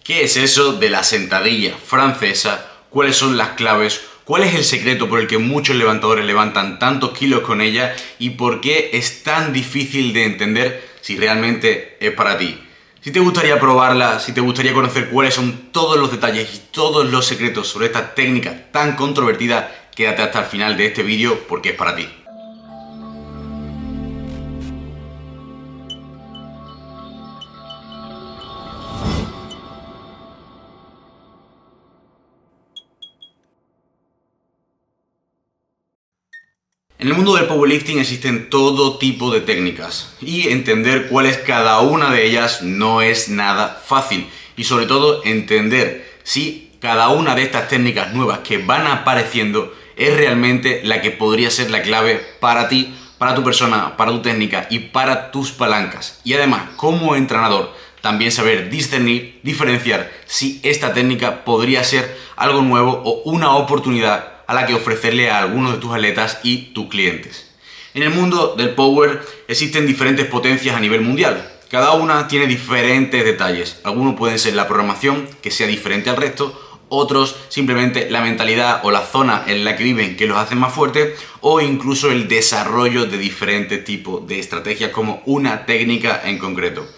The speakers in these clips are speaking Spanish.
¿Qué es eso de la sentadilla francesa? ¿Cuáles son las claves? ¿Cuál es el secreto por el que muchos levantadores levantan tantos kilos con ella? ¿Y por qué es tan difícil de entender si realmente es para ti? Si te gustaría probarla, si te gustaría conocer cuáles son todos los detalles y todos los secretos sobre esta técnica tan controvertida, quédate hasta el final de este vídeo porque es para ti. En el mundo del powerlifting existen todo tipo de técnicas y entender cuál es cada una de ellas no es nada fácil, y sobre todo entender si cada una de estas técnicas nuevas que van apareciendo es realmente la que podría ser la clave para ti, para tu persona, para tu técnica y para tus palancas. Y además, como entrenador, también saber discernir, diferenciar si esta técnica podría ser algo nuevo o una oportunidad a la que ofrecerle a algunos de tus atletas y tus clientes. En el mundo del power existen diferentes potencias a nivel mundial. Cada una tiene diferentes detalles. Algunos pueden ser la programación, que sea diferente al resto, otros simplemente la mentalidad o la zona en la que viven que los hacen más fuertes, o incluso el desarrollo de diferentes tipos de estrategias como una técnica en concreto.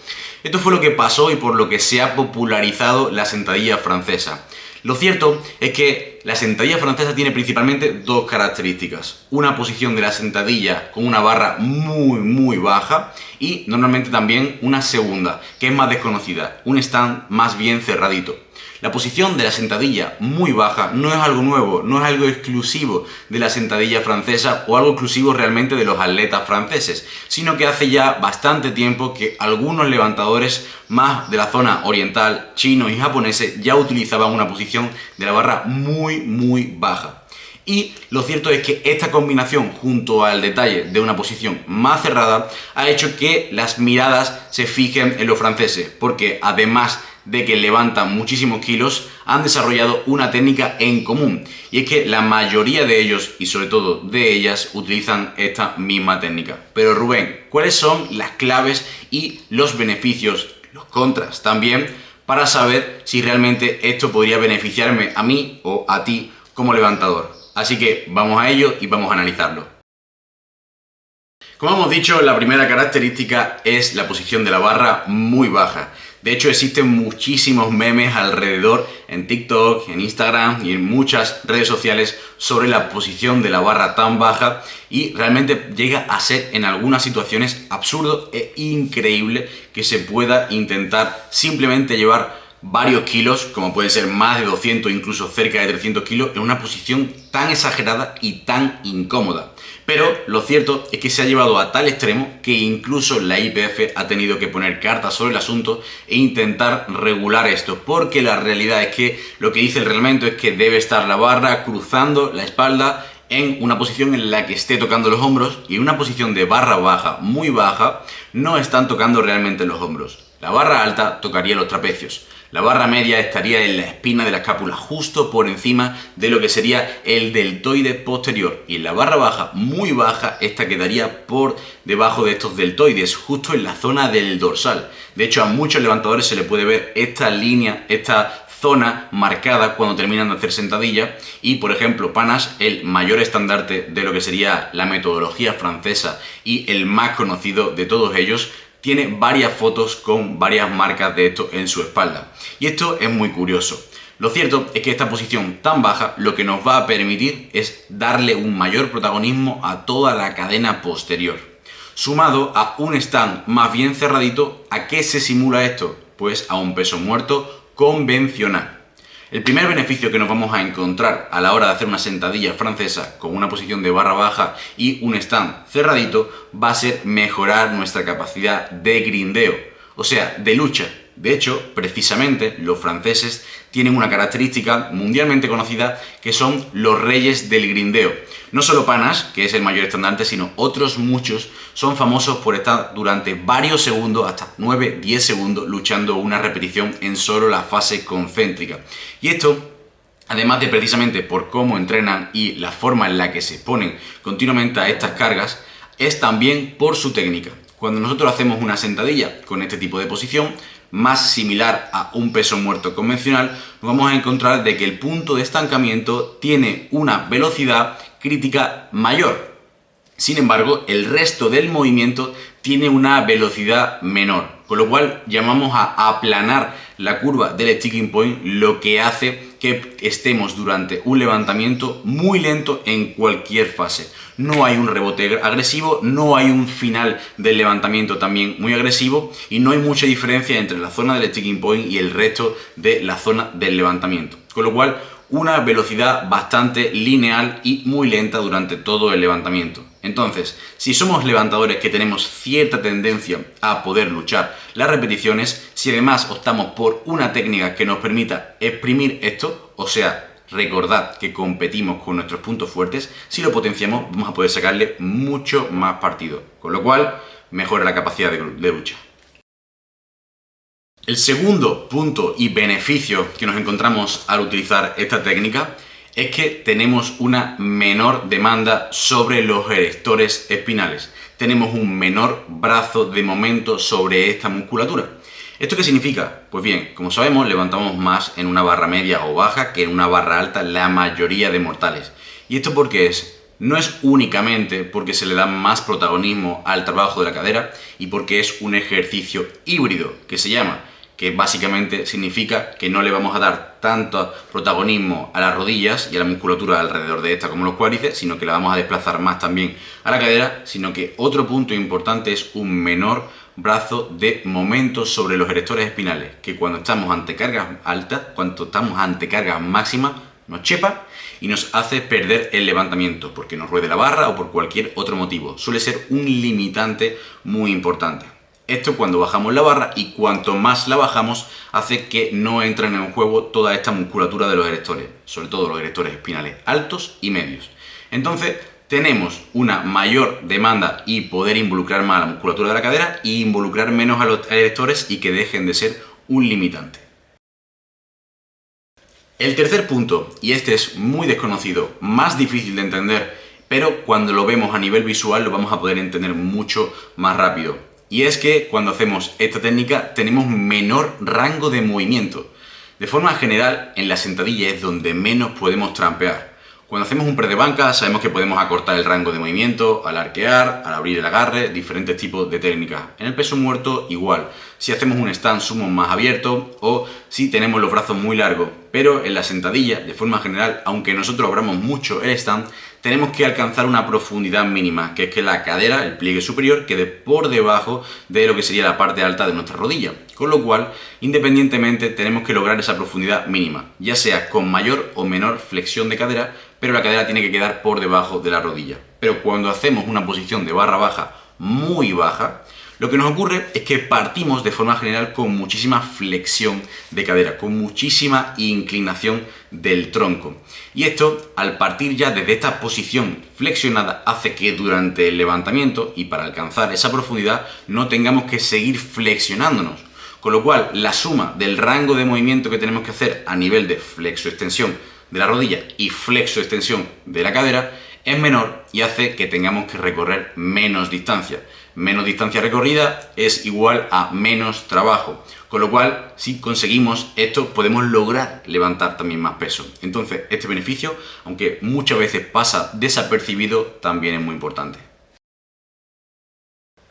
Esto fue lo que pasó y por lo que se ha popularizado la sentadilla francesa. Lo cierto es que la sentadilla francesa tiene principalmente dos características. Una posición de la sentadilla con una barra muy baja y normalmente también una segunda, que es más desconocida, un stand más bien cerradito. La posición de la sentadilla muy baja no es algo nuevo, no es algo exclusivo de la sentadilla francesa o algo exclusivo realmente de los atletas franceses, sino que hace ya bastante tiempo que algunos levantadores más de la zona oriental, chinos y japoneses, ya utilizaban una posición de la barra muy baja. Y lo cierto es que esta combinación junto al detalle de una posición más cerrada ha hecho que las miradas se fijen en los franceses, porque además de que levantan muchísimos kilos, han desarrollado una técnica en común, y es que la mayoría de ellos y sobre todo de ellas utilizan esta misma técnica. Pero Rubén, ¿cuáles son las claves y los beneficios, los contras también, para saber si realmente esto podría beneficiarme a mí o a ti como levantador? Así que vamos a ello y vamos a analizarlo. Como hemos dicho, la primera característica es la posición de la barra muy baja. De hecho, existen muchísimos memes alrededor en TikTok, en Instagram y en muchas redes sociales sobre la posición de la barra tan baja, y realmente llega a ser en algunas situaciones absurdo e increíble que se pueda intentar simplemente llevar varios kilos, como pueden ser más de 200, incluso cerca de 300 kilos, en una posición tan exagerada y tan incómoda. Pero lo cierto es que se ha llevado a tal extremo que incluso la IPF ha tenido que poner cartas sobre el asunto e intentar regular esto, porque la realidad es que lo que dice el reglamento es que debe estar la barra cruzando la espalda en una posición en la que esté tocando los hombros, y en una posición de barra baja, muy baja, no están tocando realmente los hombros. La barra alta tocaría los trapecios. La barra media estaría en la espina de la escápula, justo por encima de lo que sería el deltoide posterior. Y en la barra baja, muy baja, esta quedaría por debajo de estos deltoides, justo en la zona del dorsal. De hecho, a muchos levantadores se le puede ver esta línea, esta zona marcada cuando terminan de hacer sentadilla. Y por ejemplo, Panas, el mayor estandarte de lo que sería la metodología francesa y el más conocido de todos ellos, tiene varias fotos con varias marcas de esto en su espalda. Y esto es muy curioso. Lo cierto es que esta posición tan baja lo que nos va a permitir es darle un mayor protagonismo a toda la cadena posterior. Sumado a un stand más bien cerradito, ¿a qué se simula esto? Pues a un peso muerto convencional. El primer beneficio que nos vamos a encontrar a la hora de hacer una sentadilla francesa con una posición de barra baja y un stand cerradito va a ser mejorar nuestra capacidad de grindeo, o sea, de lucha. De hecho, precisamente los franceses tienen una característica mundialmente conocida que son los reyes del grindeo. No solo Panas, que es el mayor estandarte, sino otros muchos son famosos por estar durante varios segundos, hasta 9-10 segundos, luchando una repetición en solo la fase concéntrica. Y esto, además de precisamente por cómo entrenan y la forma en la que se exponen continuamente a estas cargas, es también por su técnica. Cuando nosotros hacemos una sentadilla con este tipo de posición, más similar a un peso muerto convencional, nos vamos a encontrar de que el punto de estancamiento tiene una velocidad crítica mayor. Sin embargo, el resto del movimiento tiene una velocidad menor, con lo cual llamamos a aplanar la curva del sticking point, lo que hace que estemos durante un levantamiento muy lento en cualquier fase. No hay un rebote agresivo, no hay un final del levantamiento también muy agresivo y no hay mucha diferencia entre la zona del sticking point y el resto de la zona del levantamiento. Con lo cual, una velocidad bastante lineal y muy lenta durante todo el levantamiento. Entonces, si somos levantadores que tenemos cierta tendencia a poder luchar las repeticiones, si además optamos por una técnica que nos permita exprimir esto, o sea, recordad que competimos con nuestros puntos fuertes, si lo potenciamos vamos a poder sacarle mucho más partido, con lo cual mejora la capacidad de lucha. El segundo punto y beneficio que nos encontramos al utilizar esta técnica es que tenemos una menor demanda sobre los erectores espinales. Tenemos un menor brazo de momento sobre esta musculatura. ¿Esto qué significa? Pues bien, como sabemos, levantamos más en una barra media o baja que en una barra alta la mayoría de mortales. ¿Y esto por qué es? No es únicamente porque se le da más protagonismo al trabajo de la cadera y porque es un ejercicio híbrido que se llama, que básicamente significa que no le vamos a dar tanto protagonismo a las rodillas y a la musculatura alrededor de esta como los cuádriceps, sino que la vamos a desplazar más también a la cadera, sino que otro punto importante es un menor brazo de momento sobre los erectores espinales, que cuando estamos ante cargas altas, cuando estamos ante cargas máximas, nos chepa y nos hace perder el levantamiento, porque nos ruede la barra o por cualquier otro motivo. Suele ser un limitante muy importante. Esto cuando bajamos la barra y cuanto más la bajamos hace que no entren en juego toda esta musculatura de los erectores, sobre todo los erectores espinales altos y medios. Entonces tenemos una mayor demanda y poder involucrar más a la musculatura de la cadera e involucrar menos a los erectores y que dejen de ser un limitante. El tercer punto, y este es muy desconocido, más difícil de entender, pero cuando lo vemos a nivel visual lo vamos a poder entender mucho más rápido. Y es que cuando hacemos esta técnica tenemos menor rango de movimiento. De forma general, en la sentadilla es donde menos podemos trampear. Cuando hacemos un press de banca sabemos que podemos acortar el rango de movimiento al arquear, al abrir el agarre, diferentes tipos de técnicas. En el peso muerto igual, si hacemos un stand sumo más abierto o si tenemos los brazos muy largos. Pero en la sentadilla, de forma general, aunque nosotros abramos mucho el stand, tenemos que alcanzar una profundidad mínima, que es que la cadera, el pliegue superior, quede por debajo de lo que sería la parte alta de nuestra rodilla. Con lo cual, independientemente, tenemos que lograr esa profundidad mínima, ya sea con mayor o menor flexión de cadera, pero la cadera tiene que quedar por debajo de la rodilla. Pero cuando hacemos una posición de barra baja muy baja, lo que nos ocurre es que partimos de forma general con muchísima flexión de cadera, con muchísima inclinación del tronco. Y esto, al partir ya desde esta posición flexionada, hace que durante el levantamiento y para alcanzar esa profundidad no tengamos que seguir flexionándonos. Con lo cual, la suma del rango de movimiento que tenemos que hacer a nivel de flexo-extensión de la rodilla y flexo-extensión de la cadera es menor y hace que tengamos que recorrer menos distancia. Menos distancia recorrida es igual a menos trabajo, con lo cual si conseguimos esto podemos lograr levantar también más peso. Entonces este beneficio, aunque muchas veces pasa desapercibido, también es muy importante.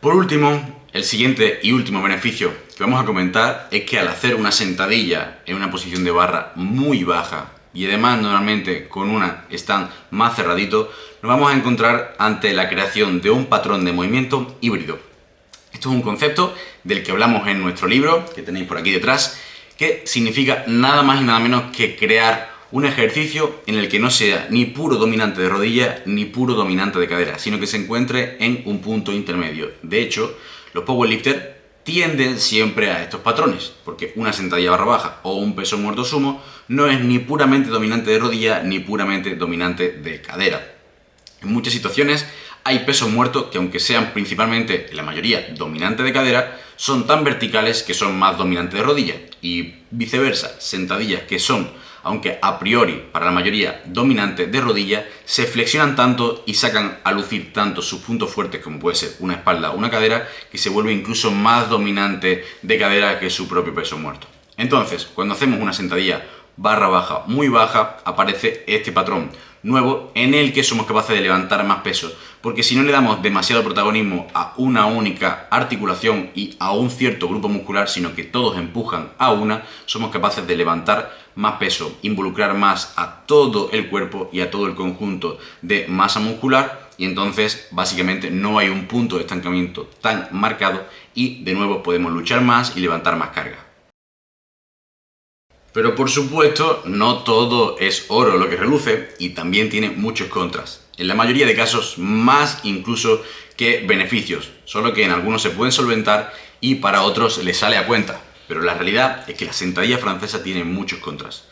Por último, el siguiente y último beneficio que vamos a comentar es que al hacer una sentadilla en una posición de barra muy baja y además normalmente con una stand más cerradito, nos vamos a encontrar ante la creación de un patrón de movimiento híbrido. Esto es un concepto del que hablamos en nuestro libro, que tenéis por aquí detrás, que significa nada más y nada menos que crear un ejercicio en el que no sea ni puro dominante de rodilla ni puro dominante de cadera, sino que se encuentre en un punto intermedio. De hecho, los powerlifters tienden siempre a estos patrones, porque una sentadilla barra baja o un peso muerto sumo no es ni puramente dominante de rodilla ni puramente dominante de cadera. En muchas situaciones Hay pesos muertos que, aunque sean principalmente la mayoría dominantes de cadera, son tan verticales que son más dominantes de rodilla, y viceversa, sentadillas que son, aunque a priori para la mayoría dominantes de rodilla, se flexionan tanto y sacan a lucir tanto sus puntos fuertes como puede ser una espalda o una cadera, que se vuelve incluso más dominante de cadera que su propio peso muerto. Entonces, cuando hacemos una sentadilla barra baja muy baja, aparece este patrón nuevo en el que somos capaces de levantar más peso, porque si no le damos demasiado protagonismo a una única articulación y a un cierto grupo muscular, sino que todos empujan a una, somos capaces de levantar más peso, involucrar más a todo el cuerpo y a todo el conjunto de masa muscular, y entonces básicamente no hay un punto de estancamiento tan marcado y de nuevo podemos luchar más y levantar más carga. Pero por supuesto, no todo es oro lo que reluce y también tiene muchos contras. En la mayoría de casos, más incluso que beneficios, solo que en algunos se pueden solventar y para otros les sale a cuenta. Pero la realidad es que la sentadilla francesa tiene muchos contras.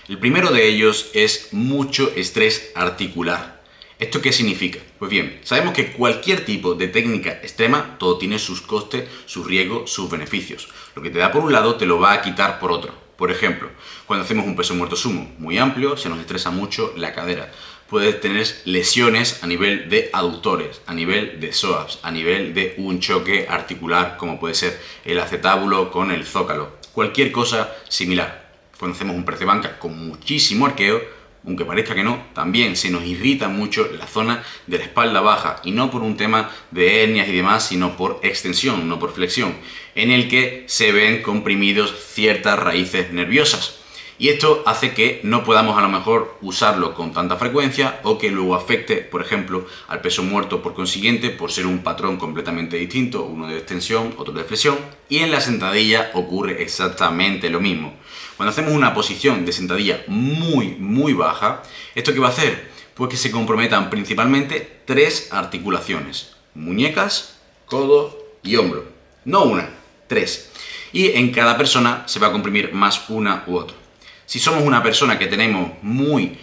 El primero de ellos es mucho estrés articular. ¿Esto qué significa? Pues bien, sabemos que cualquier tipo de técnica extrema, todo tiene sus costes, sus riesgos, sus beneficios. Lo que te da por un lado te lo va a quitar por otro. Por ejemplo, cuando hacemos un peso muerto sumo muy amplio, se nos estresa mucho la cadera. Puedes tener lesiones a nivel de aductores, a nivel de psoas, a nivel de un choque articular como puede ser el acetábulo con el zócalo. Cualquier cosa similar. Cuando hacemos un press de banca con muchísimo arqueo, aunque parezca que no, también se nos irrita mucho la zona de la espalda baja, y no por un tema de hernias y demás, sino por extensión, no por flexión, en el que se ven comprimidos ciertas raíces nerviosas. Y esto hace que no podamos a lo mejor usarlo con tanta frecuencia, o que luego afecte, por ejemplo, al peso muerto por consiguiente, por ser un patrón completamente distinto, uno de extensión, otro de flexión. Y en la sentadilla ocurre exactamente lo mismo. Cuando hacemos una posición de sentadilla muy baja, ¿esto qué va a hacer? Pues que se comprometan principalmente tres articulaciones: muñecas, codo y hombro. No una, tres. Y en cada persona se va a comprimir más una u otra. Si somos una persona que tenemos muy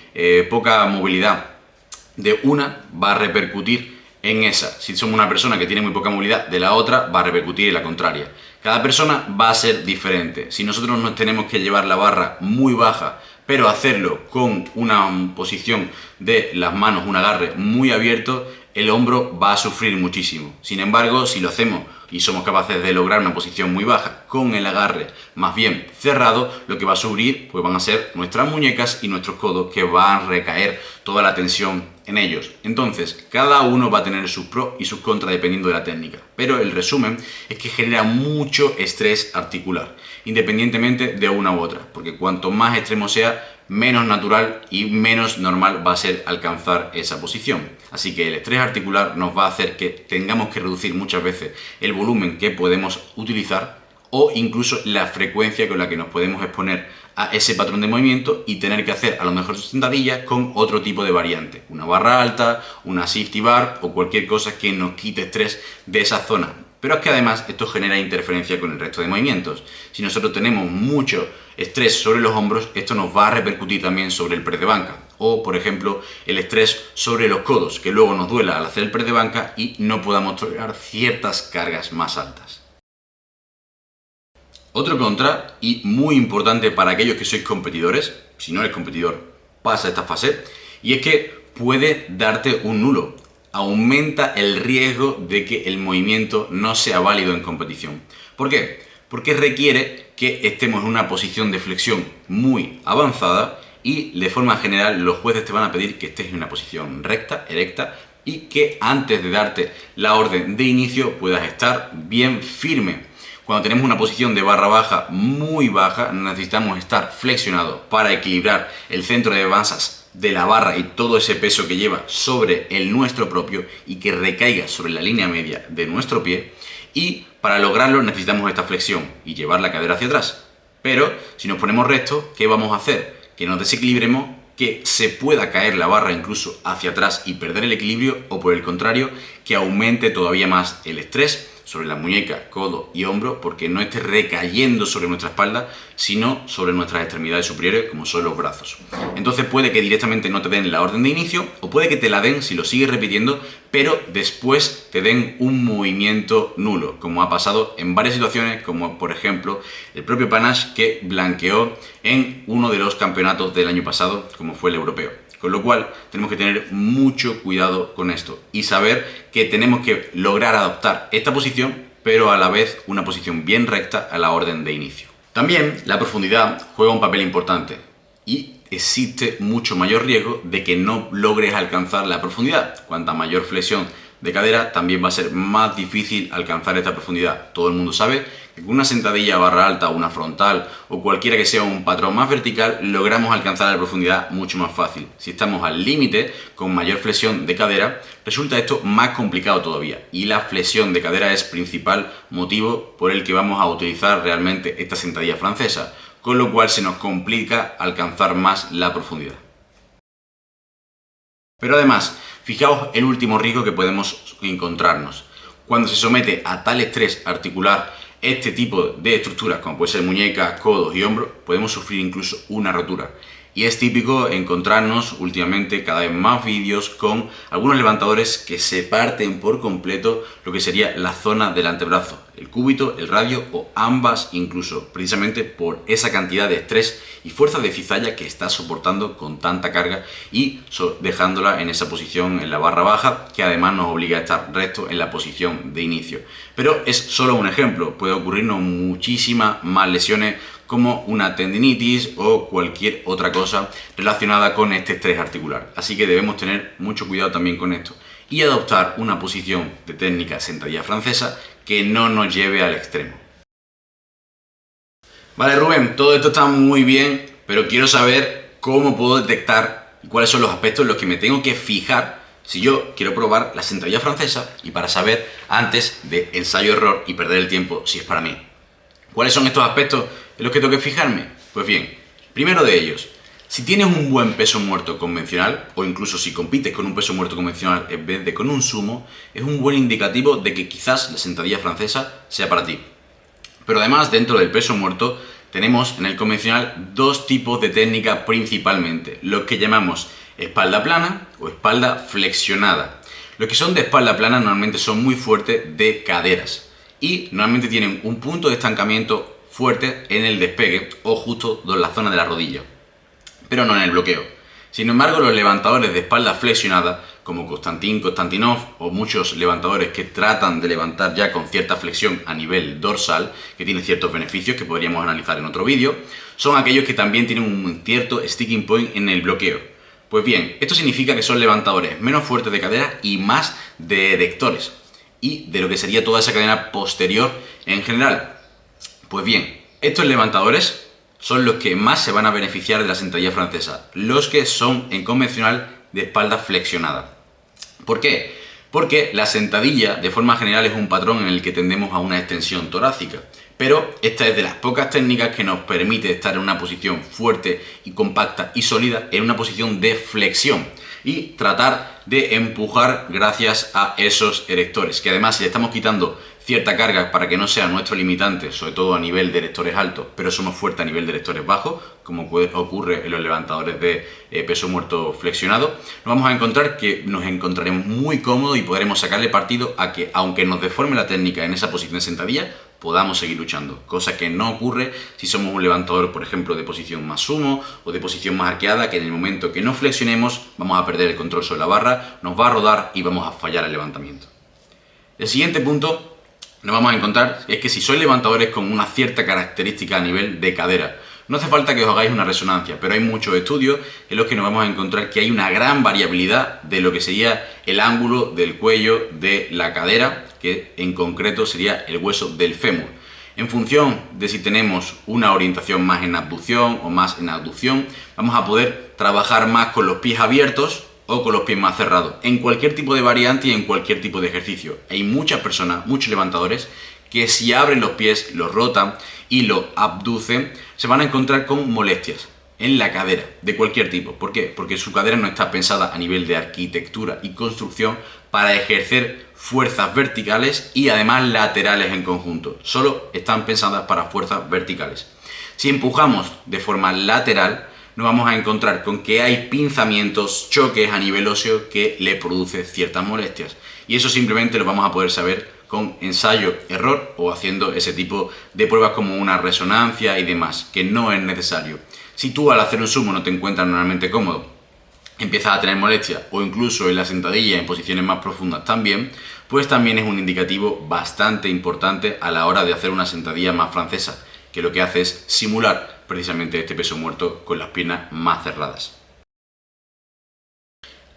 poca movilidad de una, va a repercutir en esa. Si somos una persona que tiene muy poca movilidad de la otra, va a repercutir en la contraria. Cada persona va a ser diferente. Si nosotros nos tenemos que llevar la barra muy baja, pero hacerlo con una posición de las manos, un agarre muy abierto, el hombro va a sufrir muchísimo. Sin embargo, si lo hacemos y somos capaces de lograr una posición muy baja con el agarre más bien cerrado, lo que va a sufrir pues van a ser nuestras muñecas y nuestros codos, que van a recaer toda la tensión en ellos. Entonces, cada uno va a tener sus pros y sus contras dependiendo de la técnica. Pero el resumen es que genera mucho estrés articular, independientemente de una u otra, porque cuanto más extremo sea, menos natural y menos normal va a ser alcanzar esa posición. Así que el estrés articular nos va a hacer que tengamos que reducir muchas veces el volumen que podemos utilizar, o incluso la frecuencia con la que nos podemos exponer a ese patrón de movimiento, y tener que hacer a lo mejor sentadillas con otro tipo de variante, una barra alta, una safety bar o cualquier cosa que nos quite estrés de esa zona. Pero es que además esto genera interferencia con el resto de movimientos. Si nosotros tenemos mucho estrés sobre los hombros, esto nos va a repercutir también sobre el press de banca. O, por ejemplo, el estrés sobre los codos, que luego nos duela al hacer el press de banca y no podamos tolerar ciertas cargas más altas. Otro contra, y muy importante para aquellos que sois competidores, si no eres competidor, pasa esta fase, y es que puede darte un nulo. Aumenta el riesgo de que el movimiento no sea válido en competición. ¿Por qué? Porque requiere que estemos en una posición de flexión muy avanzada, y de forma general los jueces te van a pedir que estés en una posición recta, erecta, y que antes de darte la orden de inicio puedas estar bien firme. Cuando tenemos una posición de barra baja muy baja, necesitamos estar flexionados para equilibrar el centro de masas de la barra y todo ese peso que lleva sobre el nuestro propio, y que recaiga sobre la línea media de nuestro pie. Y para lograrlo necesitamos esta flexión y llevar la cadera hacia atrás. Pero si nos ponemos rectos, ¿qué vamos a hacer? Que nos desequilibremos, que se pueda caer la barra incluso hacia atrás y perder el equilibrio, o por el contrario, que aumente todavía más el estrés sobre la muñeca, codo y hombro, porque no esté recayendo sobre nuestra espalda, sino sobre nuestras extremidades superiores, como son los brazos. Entonces puede que directamente no te den la orden de inicio, o puede que te la den si lo sigues repitiendo, pero después te den un movimiento nulo, como ha pasado en varias situaciones, como por ejemplo el propio Panache, que blanqueó en uno de los campeonatos del año pasado, como fue el europeo. Con lo cual tenemos que tener mucho cuidado con esto y saber que tenemos que lograr adoptar esta posición, pero a la vez una posición bien recta a la orden de inicio. También la profundidad juega un papel importante y existe mucho mayor riesgo de que no logres alcanzar la profundidad. Cuanta mayor flexión de cadera, también va a ser más difícil alcanzar esta profundidad. Todo el mundo sabe que con una sentadilla barra alta, una frontal o cualquiera que sea un patrón más vertical, logramos alcanzar la profundidad mucho más fácil. Si estamos al límite, con mayor flexión de cadera, resulta esto más complicado todavía. Y la flexión de cadera es principal motivo por el que vamos a utilizar realmente esta sentadilla francesa, con lo cual se nos complica alcanzar más la profundidad. Pero además, fijaos el último riesgo que podemos encontrarnos. Cuando se somete a tal estrés articular este tipo de estructuras, como puede ser muñeca, codos y hombros, podemos sufrir incluso una rotura. Y es típico encontrarnos últimamente cada vez más vídeos con algunos levantadores que se parten por completo lo que sería la zona del antebrazo, el cúbito, el radio o ambas incluso, precisamente por esa cantidad de estrés y fuerza de cizalla que está soportando con tanta carga y dejándola en esa posición en la barra baja, que además nos obliga a estar recto en la posición de inicio. Pero es solo un ejemplo, puede ocurrirnos muchísimas más lesiones como una tendinitis o cualquier otra cosa relacionada con este estrés articular. Así que debemos tener mucho cuidado también con esto y adoptar una posición de técnica sentadilla francesa que no nos lleve al extremo. Vale, Rubén, todo esto está muy bien, pero quiero saber cómo puedo detectar y cuáles son los aspectos en los que me tengo que fijar si yo quiero probar la sentadilla francesa y para saber antes de ensayo-error y perder el tiempo si es para mí. ¿Cuáles son estos aspectos en los que tengo que fijarme? Pues bien, primero de ellos, si tienes un buen peso muerto convencional, o incluso si compites con un peso muerto convencional en vez de con un sumo, es un buen indicativo de que quizás la sentadilla francesa sea para ti. Pero además, dentro del peso muerto, tenemos en el convencional dos tipos de técnica principalmente, lo que llamamos espalda plana o espalda flexionada. Los que son de espalda plana normalmente son muy fuertes de caderas y normalmente tienen un punto de estancamiento fuerte en el despegue o justo en la zona de la rodilla, pero no en el bloqueo. Sin embargo, los levantadores de espalda flexionada, como Konstantin Konstantinov o muchos levantadores que tratan de levantar ya con cierta flexión a nivel dorsal, que tiene ciertos beneficios que podríamos analizar en otro vídeo, son aquellos que también tienen un cierto sticking point en el bloqueo. Pues bien, esto significa que son levantadores menos fuertes de cadera y más de erectores, y de lo que sería toda esa cadena posterior en general. Pues bien, estos levantadores son los que más se van a beneficiar de la sentadilla francesa, los que son en convencional de espalda flexionada. ¿Por qué? Porque la sentadilla de forma general es un patrón en el que tendemos a una extensión torácica, pero esta es de las pocas técnicas que nos permite estar en una posición fuerte y compacta y sólida, en una posición de flexión y tratar de empujar gracias a esos erectores, que además si le estamos quitando cierta carga para que no sea nuestro limitante, sobre todo a nivel de erectores altos, pero somos fuertes a nivel de erectores bajos, como ocurre en los levantadores de peso muerto flexionado, nos vamos a encontrar que nos encontraremos muy cómodos y podremos sacarle partido a que, aunque nos deforme la técnica en esa posición de sentadilla, podamos seguir luchando, cosa que no ocurre si somos un levantador, por ejemplo, de posición más sumo o de posición más arqueada, que en el momento que no flexionemos vamos a perder el control sobre la barra, nos va a rodar y vamos a fallar el levantamiento. El siguiente punto nos vamos a encontrar es que si sois levantadores con una cierta característica a nivel de cadera, no hace falta que os hagáis una resonancia, pero hay muchos estudios en los que nos vamos a encontrar que hay una gran variabilidad de lo que sería el ángulo del cuello de la cadera, que en concreto sería el hueso del fémur. En función de si tenemos una orientación más en abducción o más en abducción, vamos a poder trabajar más con los pies abiertos o con los pies más cerrados, en cualquier tipo de variante y en cualquier tipo de ejercicio. Hay muchas personas, muchos levantadores, que si abren los pies, los rotan y los abducen, se van a encontrar con molestias. en la cadera, de cualquier tipo. ¿Por qué? Porque su cadera no está pensada a nivel de arquitectura y construcción para ejercer fuerzas verticales y además laterales en conjunto. Solo están pensadas para fuerzas verticales. Si empujamos de forma lateral, nos vamos a encontrar con que hay pinzamientos, choques a nivel óseo que le produce ciertas molestias. Y eso simplemente lo vamos a poder saber con ensayo-error o haciendo ese tipo de pruebas como una resonancia y demás, que no es necesario. Si tú al hacer un sumo no te encuentras normalmente cómodo, empiezas a tener molestias o incluso en la sentadilla en posiciones más profundas también, pues también es un indicativo bastante importante a la hora de hacer una sentadilla más francesa, que lo que hace es simular precisamente este peso muerto con las piernas más cerradas.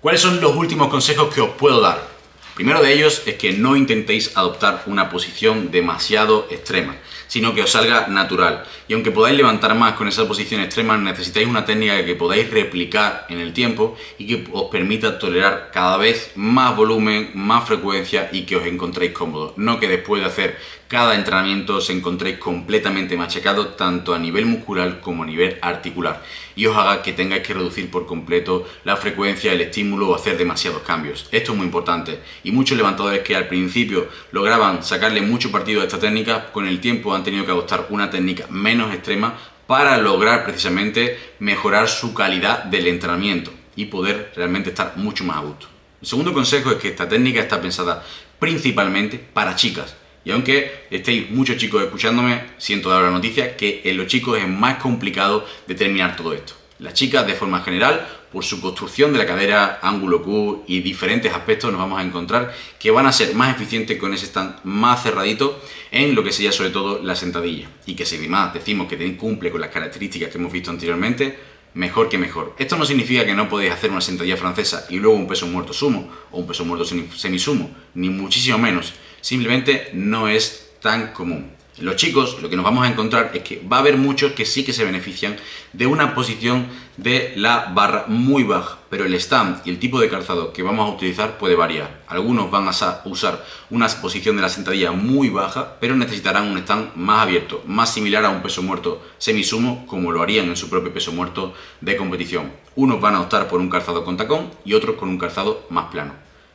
¿Cuáles son los últimos consejos que os puedo dar? Primero de ellos es que no intentéis adoptar una posición demasiado extrema, sino que os salga natural. Y aunque podáis levantar más con esa posición extrema, necesitáis una técnica que podáis replicar en el tiempo y que os permita tolerar cada vez más volumen, más frecuencia y que os encontréis cómodos. No que después de hacer cada entrenamiento os encontréis completamente machacados tanto a nivel muscular como a nivel articular y os haga que tengáis que reducir por completo la frecuencia, el estímulo o hacer demasiados cambios. Esto es muy importante y muchos levantadores que al principio lograban sacarle mucho partido a esta técnica, con el tiempo han tenido que adoptar una técnica menos extrema para lograr precisamente mejorar su calidad del entrenamiento y poder realmente estar mucho más a gusto. El segundo consejo es que esta técnica está pensada principalmente para chicas. Y aunque estéis muchos chicos escuchándome, siento dar la noticia que en los chicos es más complicado determinar todo esto. Las chicas, de forma general, por su construcción de la cadera, ángulo Q y diferentes aspectos, nos vamos a encontrar que van a ser más eficientes con ese stand más cerradito en lo que sería sobre todo la sentadilla. Y que si además decimos que cumple con las características que hemos visto anteriormente, mejor que mejor. Esto no significa que no podéis hacer una sentadilla francesa y luego un peso muerto sumo o un peso muerto semisumo, ni muchísimo menos. Simplemente no es tan común. Los chicos, lo que nos vamos a encontrar es que va a haber muchos que sí que se benefician de una posición de la barra muy baja, pero el stand y el tipo de calzado que vamos a utilizar puede variar. Algunos van a usar una posición de la sentadilla muy baja, pero necesitarán un stand más abierto, más similar a un peso muerto semisumo, como lo harían en su propio peso muerto de competición. Unos van a optar por un calzado con tacón y otros con un calzado más plano.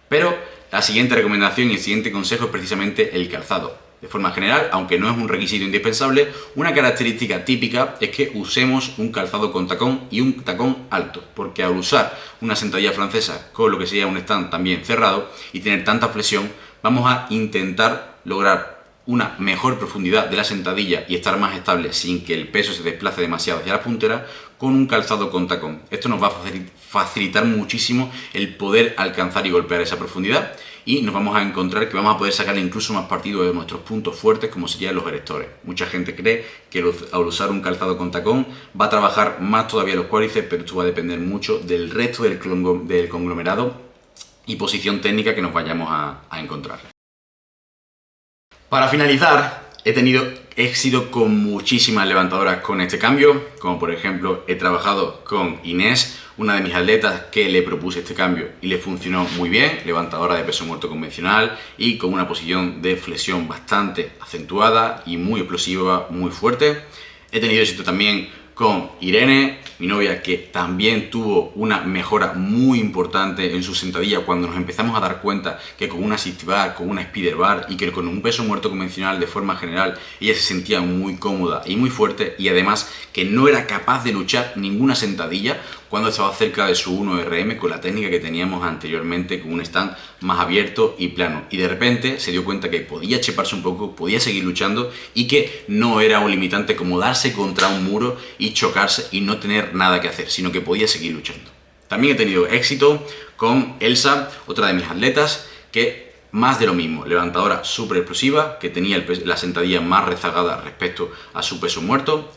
Pero la siguiente recomendación y el siguiente consejo es precisamente el calzado. De forma general, aunque no es un requisito indispensable, una característica típica es que usemos un calzado con tacón y un tacón alto, porque al usar una sentadilla francesa con lo que sería un stand también cerrado y tener tanta flexión, vamos a intentar lograr una mejor profundidad de la sentadilla y estar más estable sin que el peso se desplace demasiado hacia la puntera con un calzado con tacón. Esto nos va a facilitar muchísimo el poder alcanzar y golpear esa profundidad y nos vamos a encontrar que vamos a poder sacarle incluso más partido de nuestros puntos fuertes como serían los erectores. Mucha gente cree que al usar un calzado con tacón va a trabajar más todavía los cuádriceps, pero esto va a depender mucho del resto del conglomerado y posición técnica que nos vayamos a encontrar. Para finalizar, he tenido éxito con muchísimas levantadoras con este cambio, como por ejemplo he trabajado con Inés, una de mis atletas que le propuse este cambio y le funcionó muy bien, levantadora de peso muerto convencional y con una posición de flexión bastante acentuada y muy explosiva, muy fuerte. He tenido éxito también con Irene, mi novia, que también tuvo una mejora muy importante en su sentadilla cuando nos empezamos a dar cuenta que con una assist bar, con una spider bar y que con un peso muerto convencional de forma general ella se sentía muy cómoda y muy fuerte y además que no era capaz de luchar ninguna sentadilla cuando estaba cerca de su 1RM con la técnica que teníamos anteriormente con un stand más abierto y plano, y de repente se dio cuenta que podía cheparse un poco, podía seguir luchando y que no era un limitante como darse contra un muro y chocarse y no tener nada que hacer, sino que podía seguir luchando. También he tenido éxito con Elsa, otra de mis atletas, que más de lo mismo, levantadora súper explosiva, que tenía la sentadilla más rezagada respecto a su peso muerto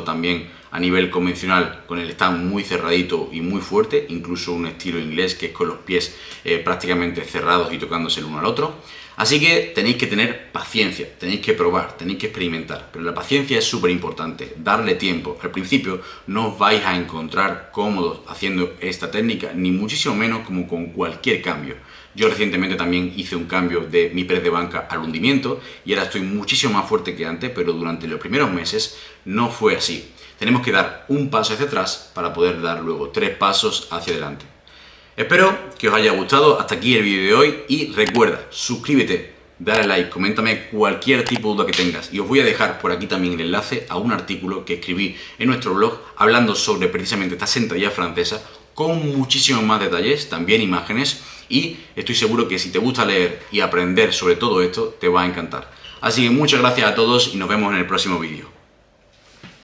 también a nivel convencional con el stand muy cerradito y muy fuerte, incluso un estilo inglés que es con los pies prácticamente cerrados y tocándose el uno al otro. Así que tenéis que tener paciencia, tenéis que probar, tenéis que experimentar, pero la paciencia es súper importante, darle tiempo. Al principio no os vais a encontrar cómodos haciendo esta técnica, ni muchísimo menos como con cualquier cambio. Yo recientemente también hice un cambio de mi press de banca al hundimiento y ahora estoy muchísimo más fuerte que antes, pero durante los primeros meses no fue así. tenemos que dar un paso hacia atrás para poder dar luego 3 pasos hacia adelante. Espero que os haya gustado hasta aquí el vídeo de hoy y recuerda, suscríbete, dale like, coméntame cualquier tipo de duda que tengas y os voy a dejar por aquí también el enlace a un artículo que escribí en nuestro blog hablando sobre precisamente esta sentadilla francesa con muchísimos más detalles, también imágenes, y estoy seguro que si te gusta leer y aprender sobre todo esto te va a encantar. Así que muchas gracias a todos y nos vemos en el próximo vídeo.